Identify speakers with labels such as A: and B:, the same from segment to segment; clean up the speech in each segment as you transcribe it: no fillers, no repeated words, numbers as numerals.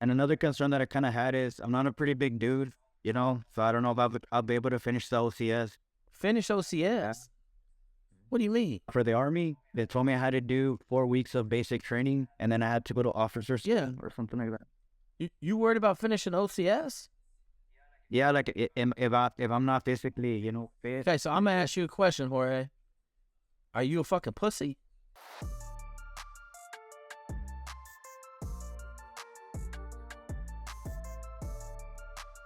A: And another concern that I kind of had is I'm not a pretty big dude, you know, so I don't know if I'll be able to finish the OCS.
B: Finish OCS? What do you mean?
A: For the Army, they told me I had to do 4 weeks of basic training, and then I had to go to officers or something like that.
B: You worried about finishing OCS?
A: Yeah, like if I'm not physically, you know, fit.
B: Okay, so I'm gonna ask you a question, Jorge. Are you a fucking pussy?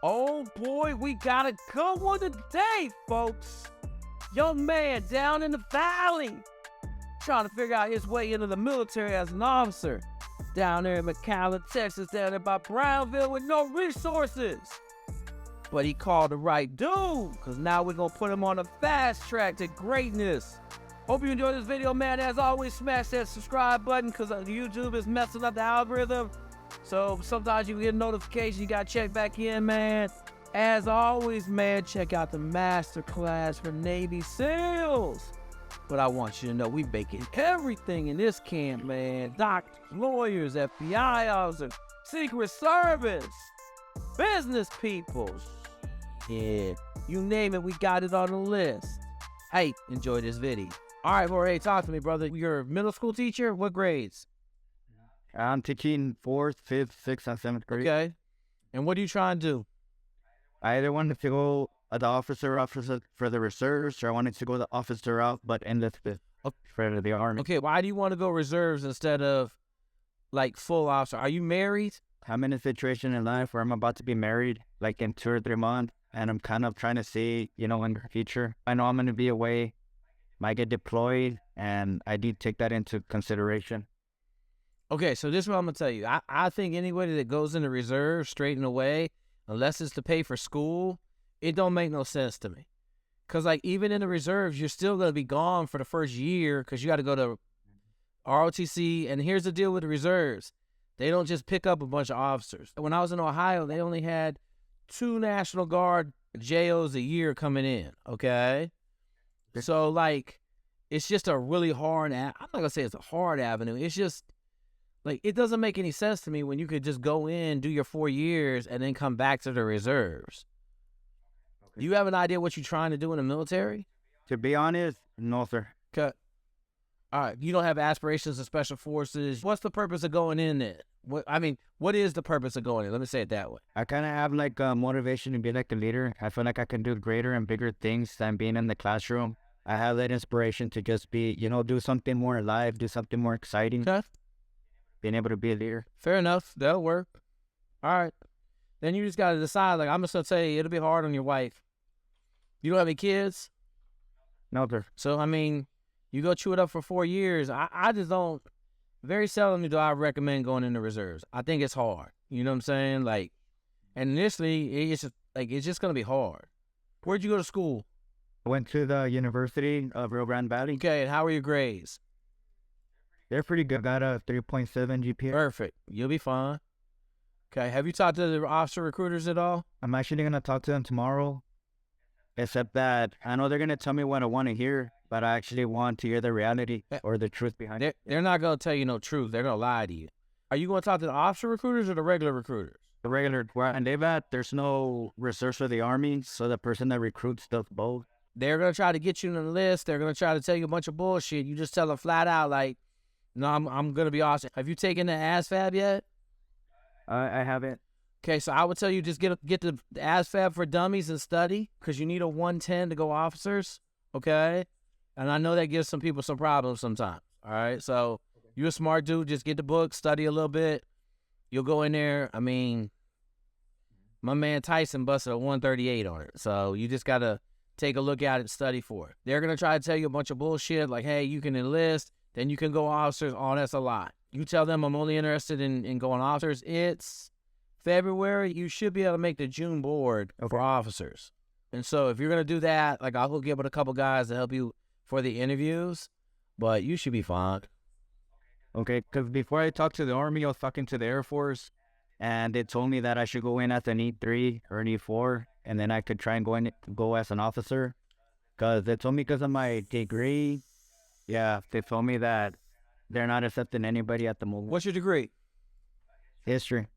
B: Oh boy, we got a good one today, folks. Young man down in the valley, trying to figure out his way into the military as an officer. Down there in McAllen, Texas, down there by Brownville with no resources. But he called the right dude, because now we're going to put him on a fast track to greatness. Hope you enjoyed this video, man. As always, smash that subscribe button, because YouTube is messing up the algorithm. So sometimes you get a notification, you got to check back in, man. As always, man, check out the masterclass for Navy SEALs. But I want you to know we making everything in this camp, man. Doctors, lawyers, FBI officers, Secret Service, business people. Yeah, you name it, we got it on the list. Hey, enjoy this video. All right, Jorge, talk to me, brother. You're a middle school teacher? What grades?
A: I'm teaching 4th, 5th, 6th, and 7th grade.
B: Okay. And what are you trying to do?
A: I either wanted to go the officer for the reserves, or I wanted to go the officer route, but enlisted for the Army.
B: Okay, why do you want to go reserves instead of like full officer? Are you married?
A: I'm in a situation in life where I'm about to be married, like in 2 or 3 months, and I'm kind of trying to see, you know, in the future. I know I'm going to be away, might get deployed, and I do take that into consideration.
B: Okay, so this is what I'm going to tell you. I think anybody that goes into reserve straight and away, unless it's to pay for school, it don't make no sense to me. Because, like, even in the reserves, you're still going to be gone for the first year because you got to go to ROTC. And here's the deal with the reserves. They don't just pick up a bunch of officers. When I was in Ohio, they only had 2 National Guard JOs a year coming in, okay? So, like, it's just a really hard, I'm not going to say it's a hard avenue. It's just, like, it doesn't make any sense to me when you could just go in, do your 4 years, and then come back to the reserves. Okay. Do you have an idea what you're trying to do in the military?
A: To be honest, no, sir.
B: Okay. All right. You don't have aspirations of special forces. What's the purpose of going in there? What is the purpose of going in? Let me say it that way.
A: I kind of have, like, motivation to be, like, a leader. I feel like I can do greater and bigger things than being in the classroom. I have that inspiration to just be, you know, do something more alive, do something more exciting.
B: Okay.
A: Being able to be a leader.
B: Fair enough. That'll work. All right. Then you just got to decide, like, I'm just going to say it'll be hard on your wife. You don't have any kids?
A: No, sir.
B: So, I mean, you go chew it up for 4 years. I just don't, very seldom do I recommend going into reserves. I think it's hard. You know what I'm saying? Like, and initially, it's just going to be hard. Where'd you go to school?
A: I went to the University of Rio Grande Valley.
B: Okay, and how are your grades?
A: They're pretty good. Got a 3.7 GPA.
B: Perfect. You'll be fine. Okay, have you talked to the officer recruiters at all?
A: I'm actually going to talk to them tomorrow. Except that I know they're going to tell me what I want to hear, but I actually want to hear the reality or the truth behind it.
B: They're not going to tell you no truth. They're going to lie to you. Are you going to talk to the officer recruiters or the regular recruiters?
A: The regular, where I live at, there's no reserves for the Army, so the person that recruits does both.
B: They're going to try to get you on the list. They're going to try to tell you a bunch of bullshit. You just tell them flat out, like, no, I'm going to be awesome. Have you taken the ASFAB yet?
A: I haven't.
B: Okay, so I would tell you just get the ASFAB for dummies and study, because you need a 110 to go officers, okay? And I know that gives some people some problems sometimes, all right? So you're a smart dude. Just get the book, study a little bit. You'll go in there. I mean, my man Tyson busted a 138 on it. So you just got to take a look at it and study for it. They're going to try to tell you a bunch of bullshit like, hey, you can enlist, then you can go officers. Oh, that's a lot. You tell them I'm only interested in going officers. It's February. You should be able to make the June board for officers. And so if you're going to do that, like, I'll hook you up with a couple guys to help you for the interviews, but you should be fine.
A: Okay, because before I talked to the Army, I was talking to the Air Force, and they told me that I should go in as an E3 or an E4, and then I could try and go as an officer. Because they told me because of my degree, yeah, they told me that they're not accepting anybody at the moment.
B: What's your degree?
A: History.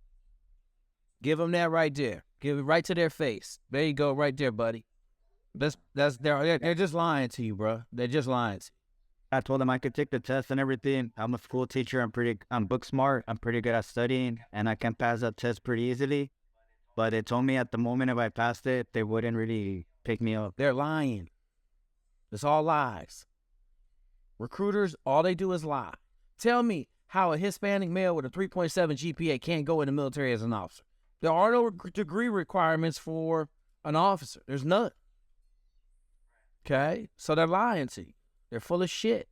B: Give them that right there. Give it right to their face. There you go, right there, buddy. They're just lying to you, bro. They're just lying to you.
A: I told them I could take the test and everything. I'm a school teacher. I'm book smart. I'm pretty good at studying, and I can pass that test pretty easily. But they told me at the moment if I passed it, they wouldn't really pick me up.
B: They're lying. It's all lies. Recruiters, all they do is lie. Tell me how a Hispanic male with a 3.7 GPA can't go in the military as an officer. There are no degree requirements for an officer. There's none. Okay? So they're lying to you. They're full of shit.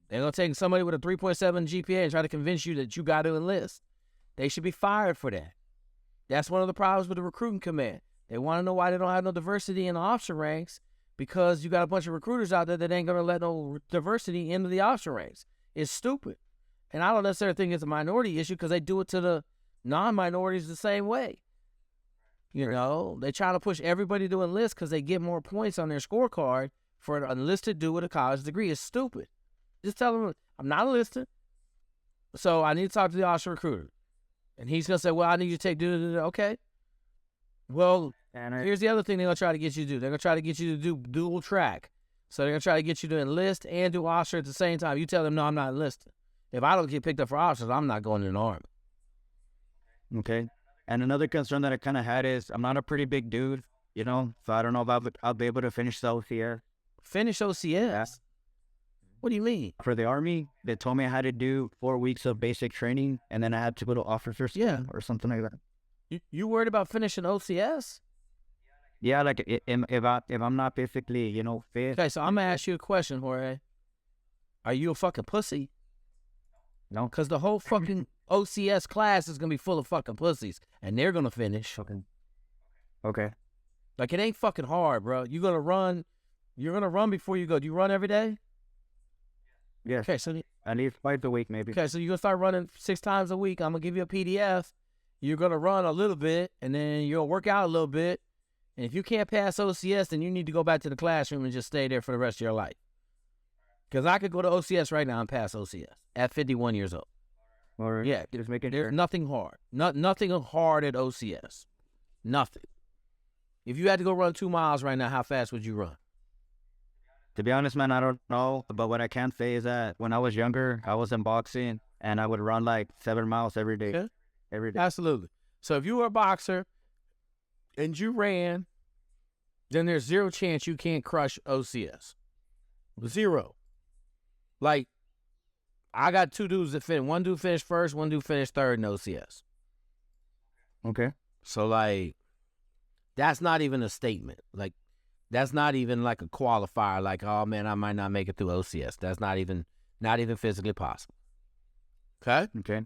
B: They're going to take somebody with a 3.7 GPA and try to convince you that you got to enlist. They should be fired for that. That's one of the problems with the recruiting command. They want to know why they don't have no diversity in the officer ranks, because you got a bunch of recruiters out there that ain't going to let no diversity into the officer ranks. It's stupid. And I don't necessarily think it's a minority issue, because they do it to the non-minorities the same way. You know, they try to push everybody to enlist because they get more points on their scorecard for an enlisted dude with a college degree. It's stupid. Just tell them, I'm not enlisted, so I need to talk to the officer recruiter. And he's going to say, well, I need you to take, okay. Well, here's the other thing they're going to try to get you to do. They're going to try to get you to do dual track. So they're going to try to get you to enlist and do officer at the same time. You tell them, no, I'm not enlisted. If I don't get picked up for officers, I'm not going in the Army.
A: Okay. And another concern that I kind of had is I'm not a pretty big dude, you know, so I don't know if I'll be able to finish the OCS.
B: Finish OCS? Yeah. What do you mean?
A: For the Army, they told me I had to do 4 weeks of basic training, and then I had to go to officer school or something like that.
B: You worried about finishing OCS?
A: Yeah, like if I'm not basically, you know, fit.
B: Okay, so I'm going to ask you a question, Jorge. Are you a fucking pussy?
A: No.
B: Because the whole fucking OCS class is going to be full of fucking pussies, and they're going to finish.
A: Okay.
B: Like, it ain't fucking hard, bro. You're going to run before you go. Do you run every day?
A: Yes.
B: Okay, so
A: at least twice a week, maybe.
B: Okay, so you're going to start running 6 times a week. I'm going to give you a PDF. You're going to run a little bit, and then you'll work out a little bit. And if you can't pass OCS, then you need to go back to the classroom and just stay there for the rest of your life. Because I could go to OCS right now and pass OCS at 51 years old.
A: All right.
B: Yeah,
A: Just making
B: there's
A: sure.
B: nothing hard. Nothing hard at OCS. Nothing. If you had to go run 2 miles right now, how fast would you run?
A: To be honest, man, I don't know. But what I can say is that when I was younger, I was in boxing, and I would run like 7 miles every day.
B: Yeah.
A: Every day.
B: Absolutely. So if you were a boxer and you ran, then there's zero chance you can't crush OCS. Zero. Like, I got 2 dudes that finished. One dude finished first, one dude finished third in OCS.
A: Okay.
B: So, like, that's not even a statement. Like, that's not even like a qualifier. Like, oh, man, I might not make it through OCS. That's not even physically possible. Okay?
A: Okay.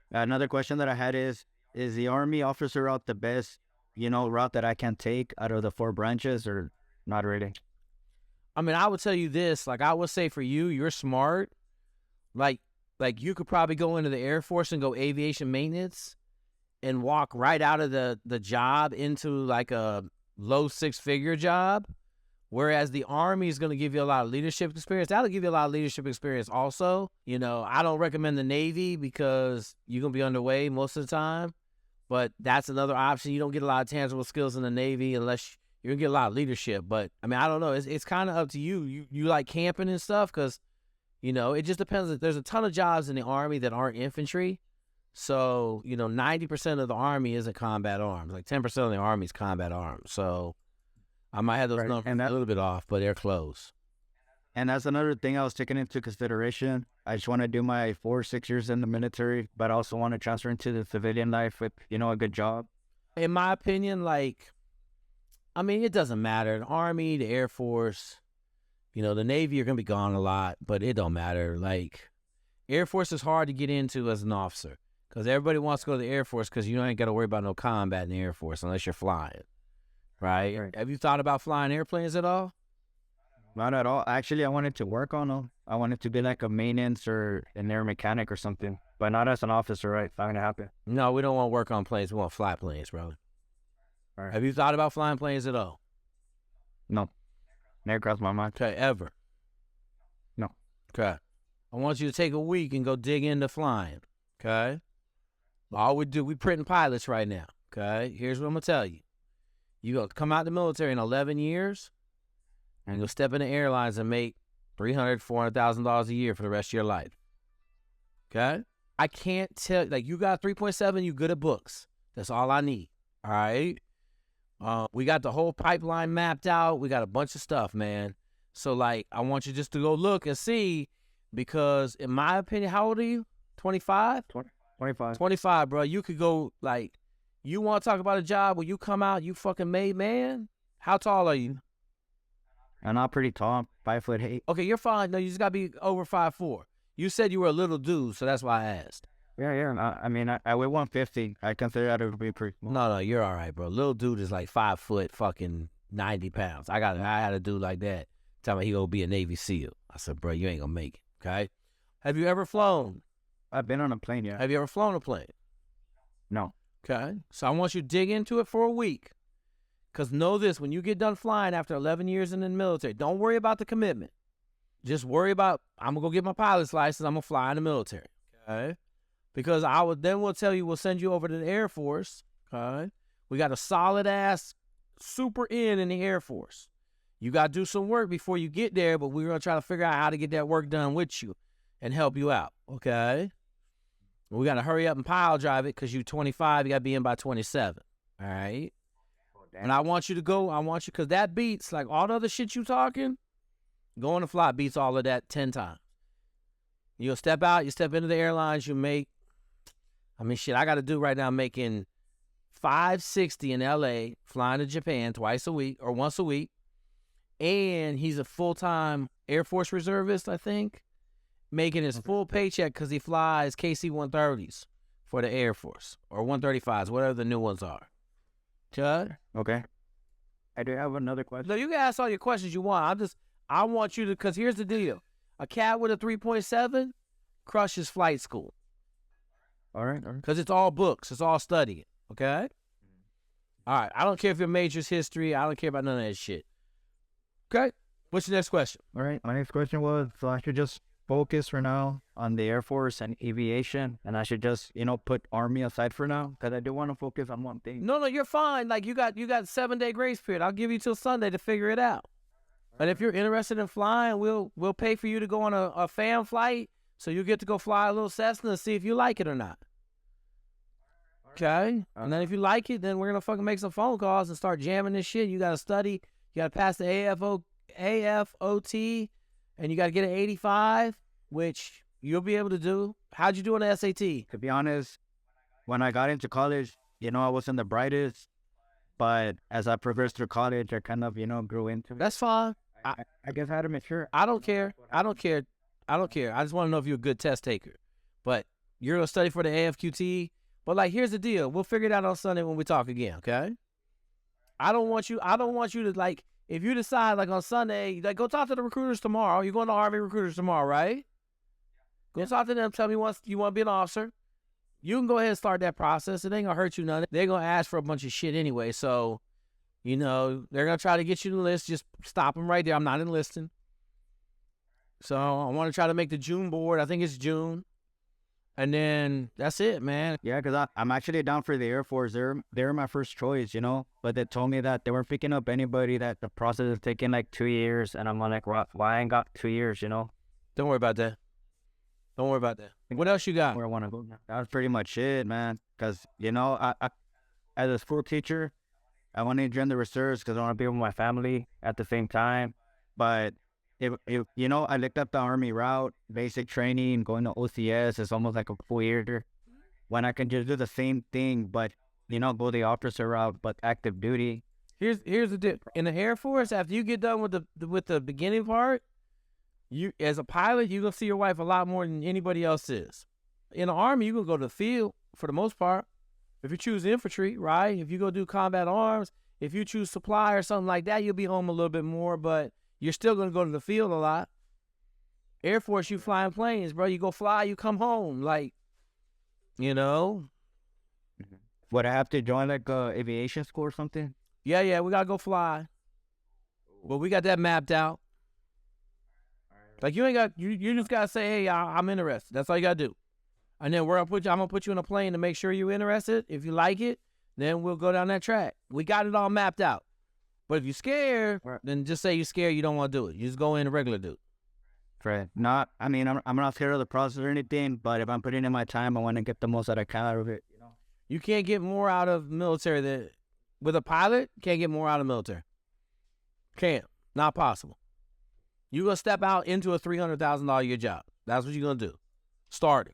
A: Another question that I had is the Army officer route the best, you know, route that I can take out of the 4 branches, or not really?
B: I mean, I would tell you this. Like, I would say for you, you're smart. Like you could probably go into the Air Force and go aviation maintenance and walk right out of the job into like a low 6-figure job. Whereas the Army is going to give you a lot of leadership experience. That'll give you a lot of leadership experience also. You know, I don't recommend the Navy because you're going to be underway most of the time. But that's another option. You don't get a lot of tangible skills in the Navy unless you're going to get a lot of leadership. But, I mean, I don't know. It's kind of up to you. You like camping and stuff because, you know, it just depends. There's a ton of jobs in the Army that aren't infantry. So, you know, 90% of the Army isn't combat arms. Like 10% of the Army is combat arms. So I might have those numbers a little bit off, but they're close.
A: And that's another thing I was taking into consideration. I just want to do my 4 or 6 years in the military, but I also want to transfer into the civilian life with, you know, a good job.
B: In my opinion, like, I mean, it doesn't matter. The Army, the Air Force, you know, the Navy, you're going to be gone a lot, but it don't matter. Like, Air Force is hard to get into as an officer because everybody wants to go to the Air Force because you ain't got to worry about no combat in the Air Force unless you're flying, right? Have you thought about flying airplanes at all?
A: Not at all. Actually, I wanted to work on them. I wanted to be like a maintenance or an air mechanic or something, but not as an officer, right? It's not going to happen.
B: No, we don't want to work on planes. We want to fly planes, brother.
A: Right.
B: Have you thought about flying planes at all?
A: No. Never crossed my mind.
B: Okay, ever?
A: No.
B: Okay. I want you to take a week and go dig into flying, okay? All we printing pilots right now. Okay, here's what I'm gonna tell you. You gonna come out the military in 11 years, and you'll step into airlines and make $300,000-$400,000 a year for the rest of your life. Okay, I can't tell. Like, you got 3.7, you good at books. That's all I need. All right. We got the whole pipeline mapped out. We got a bunch of stuff, man. So, like, I want you just to go look and see, because in my opinion, how old are you? 25?
A: 25.
B: 25, bro. You could go, like, you want to talk about a job where you come out, you fucking made man? How tall are you?
A: I'm not pretty tall. 5'8".
B: Okay, you're fine. No, you just got to be over 5'4". You said you were a little dude, so that's why I asked.
A: Yeah. I mean, I weigh 150. I consider that to be pretty small.
B: No, you're all right, bro. Little dude is like 5 foot, fucking 90 pounds. I had a dude like that. Tell me he gonna be a Navy SEAL. I said, bro, you ain't gonna make it, okay? Have you ever flown?
A: I've been on a plane, yeah.
B: Have you ever flown a plane?
A: No.
B: Okay. So I want you to dig into it for a week. Because know this, when you get done flying after 11 years in the military, don't worry about the commitment. Just worry about, I'm going to go get my pilot's license. I'm going to fly in the military. Okay. Because we'll tell you, we'll send you over to the Air Force. Okay. We got a solid ass super in the Air Force. You got to do some work before you get there, but we're going to try to figure out how to get that work done with you and help you out. Okay. We got to hurry up and pile drive it because you're 25. You got to be in by 27. All right. And I want you to go. I want you, because that beats, like, all the other shit you talking, going to fly beats all of that 10 times. You'll step out, you step into the airlines, you make, I mean, shit, I got to do right now making $560 in LA, flying to Japan twice a week or once a week. And he's a full-time Air Force reservist, I think, making his full paycheck because he flies KC-130s for the Air Force, or 135s, whatever the new ones are. Chud?
A: Okay. I do have another question.
B: No, you can ask all your questions you want. I want you to, because here's the deal. A cat with a 3.7 crushes flight school.
A: All right.
B: Because it's all books. It's all studying. Okay? All right. I don't care if your major's history. I don't care about none of that shit. Okay? What's your next question?
A: All right. My next question was, so I should just focus for now on the Air Force and aviation, and I should just, put Army aside for now, because I do want to focus on one thing.
B: No, you're fine. Like, you got 7-day grace period. I'll give you till Sunday to figure it out. But if you're interested in flying, we'll pay for you to go on a fan flight, so you get to go fly a little Cessna and see if you like it or not. Okay? And then if you like it, then we're going to fucking make some phone calls and start jamming this shit. You got to study. You got to pass the AFOT, and you got to get an 85, which you'll be able to do. How'd you do on the SAT?
A: To be honest, when I got into college, I wasn't the brightest, but as I progressed through college, I kind of, grew into it.
B: That's fine.
A: I guess I had to mature.
B: I don't care. I just want to know if you're a good test taker. But you're going to study for the AFQT. But, like, here's the deal. We'll figure it out on Sunday when we talk again, okay? I don't want you to, like, if you decide, like, on Sunday, like, go talk to the recruiters tomorrow. You're going to Army recruiters tomorrow, right? Go talk to them. Tell me once you want to be an officer. You can go ahead and start that process. It ain't going to hurt you none. They're going to ask for a bunch of shit anyway. So, they're going to try to get you to enlist. Just stop them right there. I'm not enlisting. So, I want to try to make the June board. I think it's June. And then that's it, man.
A: Yeah, because I'm actually down for the Air Force. They're my first choice, but they told me that they weren't picking up anybody, that the process is taking like 2 years. And I'm like, why I ain't got 2 years,
B: Don't worry about that. Don't worry about that. What else you got?
A: Where I want to go now. That was pretty much it, man. Because, I as a school teacher, I want to join the reserves because I want to be with my family at the same time. But if I looked up the Army route, basic training, going to OCS, it's almost like a full year. When I can just do the same thing, but go the officer route, but active duty.
B: Here's the deal. In the Air Force, after you get done with the beginning part, you as a pilot, you're gonna see your wife a lot more than anybody else is. In the Army, you're gonna go to the field for the most part. If you choose infantry, right? If you go do combat arms, if you choose supply or something like that, you'll be home a little bit more, but you're still going to go to the field a lot. Air Force, you flying planes, bro. You go fly, you come home. Like,
A: Would I have to join like aviation school or something?
B: Yeah, we got to go fly. But we got that mapped out. Like, you just got to say, hey, I'm interested. That's all you got to do. And then I'm gonna put you in a plane to make sure you're interested. If you like it, then we'll go down that track. We got it all mapped out. But if you're scared, then just say you're scared. You don't want to do it. You just go in a regular dude.
A: Right. I mean, I'm not scared of the process or anything, but if I'm putting in my time, I want to get the most that I can out of it. You know.
B: You can't get more out of military than with a pilot. Can't get more out of military. Can't. Not possible. You're gonna step out into a $300,000 a year job. That's what you're gonna do. Starting.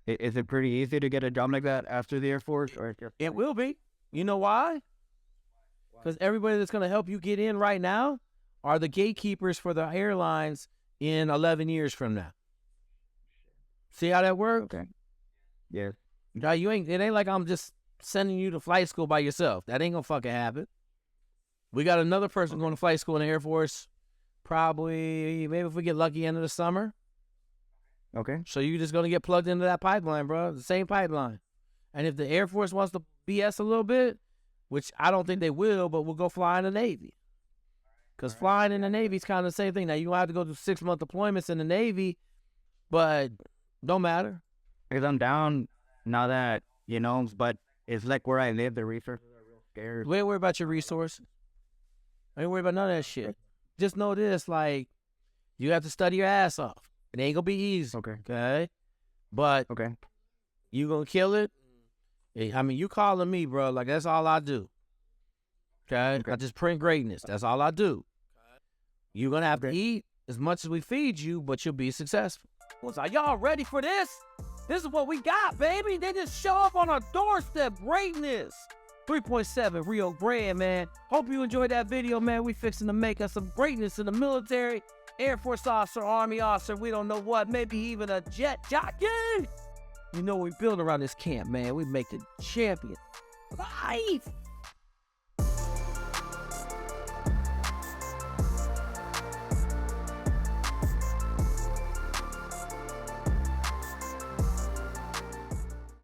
A: Is it pretty easy to get a job like that after the Air Force? Or
B: It will be. You know why? Because everybody that's going to help you get in right now are the gatekeepers for the airlines in 11 years from now. See how that works?
A: Okay. Yeah.
B: Now, it ain't like I'm just sending you to flight school by yourself. That ain't going to fucking happen. We got another person going to flight school in the Air Force probably, maybe if we get lucky, end of the summer.
A: Okay.
B: So you're just going to get plugged into that pipeline, bro. The same pipeline. And if the Air Force wants to BS a little bit, which I don't think they will, but we'll go fly in the Navy. Because flying in the Navy is kind of the same thing. Now, you're going to have to go do 6-month deployments in the Navy, but don't matter.
A: Because I'm down now that, you know, but it's like where I live, the resources are real scarce.
B: We ain't worry about your resources. I ain't worry about none of that shit. Just know this, like, you have to study your ass off. It ain't going to be easy. Okay? But you going to kill it. I mean, you calling me, bro. Like, that's all I do. Okay? I just print greatness. That's all I do. You're going to have to eat as much as we feed you, but you'll be successful. Are y'all ready for this? This is what we got, baby. They just show up on our doorstep. Greatness. 3.7 Rio Grande, man. Hope you enjoyed that video, man. We fixing to make us some greatness in the military. Air Force officer, Army officer, we don't know what. Maybe even a jet jockey. You know what we build around this camp, man. We make the champion life.